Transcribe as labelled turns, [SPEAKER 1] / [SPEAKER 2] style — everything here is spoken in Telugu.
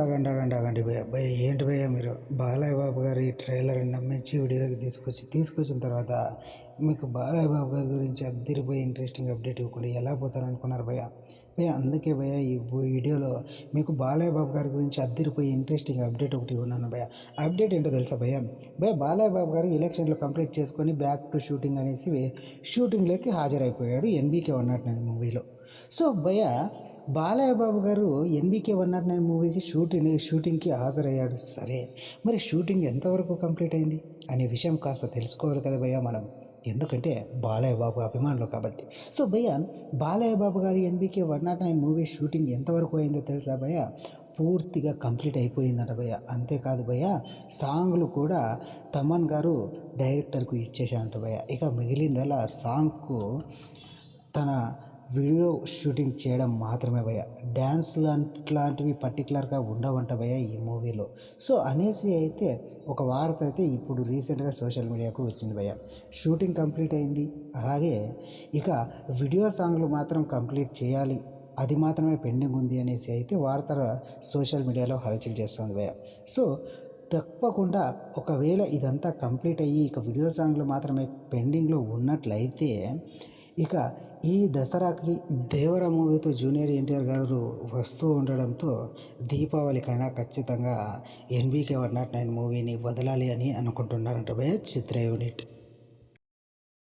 [SPEAKER 1] ఆగండి భయ్య భయ్య ఏంటి భయ్య మీరు బాలయ్య బాబు గారి ట్రైలర్ నమ్మించి వీడియోకి తీసుకొచ్చిన తర్వాత మీకు బాలయ్య బాబు గారి గురించి అద్దరిపోయి ఇంట్రెస్టింగ్ అప్డేట్ ఇవ్వకుండా ఎలా పోతారనుకున్నారు భయ్య భయ్య అందుకే భయ్య ఈ వీడియోలో మీకు బాలయ్య బాబు గారి గురించి అద్దరిపోయి ఇంట్రెస్టింగ్ అప్డేట్ ఒకటి ఉన్నాను భయ్య. అప్డేట్ ఏంటో తెలుసా భయ్య బాలయ్య బాబు గారు ఎలక్షన్లో కంప్లీట్ చేసుకొని బ్యాక్ టు షూటింగ్ అనేసి షూటింగ్లోకి హాజరైపోయాడు ఎన్బీకే 109 మూవీలో. సో భయ్య బాలయ్య బాబు గారు ఎన్బీకే 109 మూవీకి షూటింగ్కి హాజరయ్యాడు. సరే, మరి షూటింగ్ ఎంతవరకు కంప్లీట్ అయింది అనే విషయం కాస్త తెలుసుకోవాలి కదా భయ్య మనం, ఎందుకంటే బాలయ్య బాబు అభిమానులు కాబట్టి. సో భయ్య బాలయ్య బాబు గారి ఎన్బీకే 109 మూవీ షూటింగ్ ఎంతవరకు అయిందో తెలుసా భయ్య? పూర్తిగా కంప్లీట్ అయిపోయిందట భయ్య. అంతేకాదు భయ్య, సాంగ్లు కూడా తమన్ గారు డైరెక్టర్కు ఇచ్చేసాడంట భయ్య. ఇక మిగిలిందలా సాంగ్కు తన వీడియో షూటింగ్ చేయడం మాత్రమే భయ్య. డ్యాన్స్లు అట్లాంటివి పర్టికులర్గా ఉండవంట భయ్య ఈ మూవీలో. సో అనేసి అయితే ఒక వార్త అయితే ఇప్పుడు రీసెంట్గా సోషల్ మీడియాకు వచ్చింది భయ్య. షూటింగ్ కంప్లీట్ అయింది, అలాగే ఇక వీడియో సాంగ్లు మాత్రం కంప్లీట్ చేయాలి, అది మాత్రమే పెండింగ్ ఉంది అనేసి అయితే వార్త సోషల్ మీడియాలో హల్చల్ చేస్తుంది భయ్య. సో తప్పకుండా ఒకవేళ ఇదంతా కంప్లీట్ అయ్యి ఇక వీడియో సాంగ్లు మాత్రమే పెండింగ్లో ఉన్నట్లయితే ఇక ఈ దసరాకి దేవర మూవీతో జూనియర్ ఎన్టీఆర్ గారు వస్తూ ఉండడంతో దీపావళికైనా ఖచ్చితంగా ఎన్బీకే 109 మూవీని వదలాలి అని అనుకుంటున్నారంట భయ్య చిత్ర యూనిట్.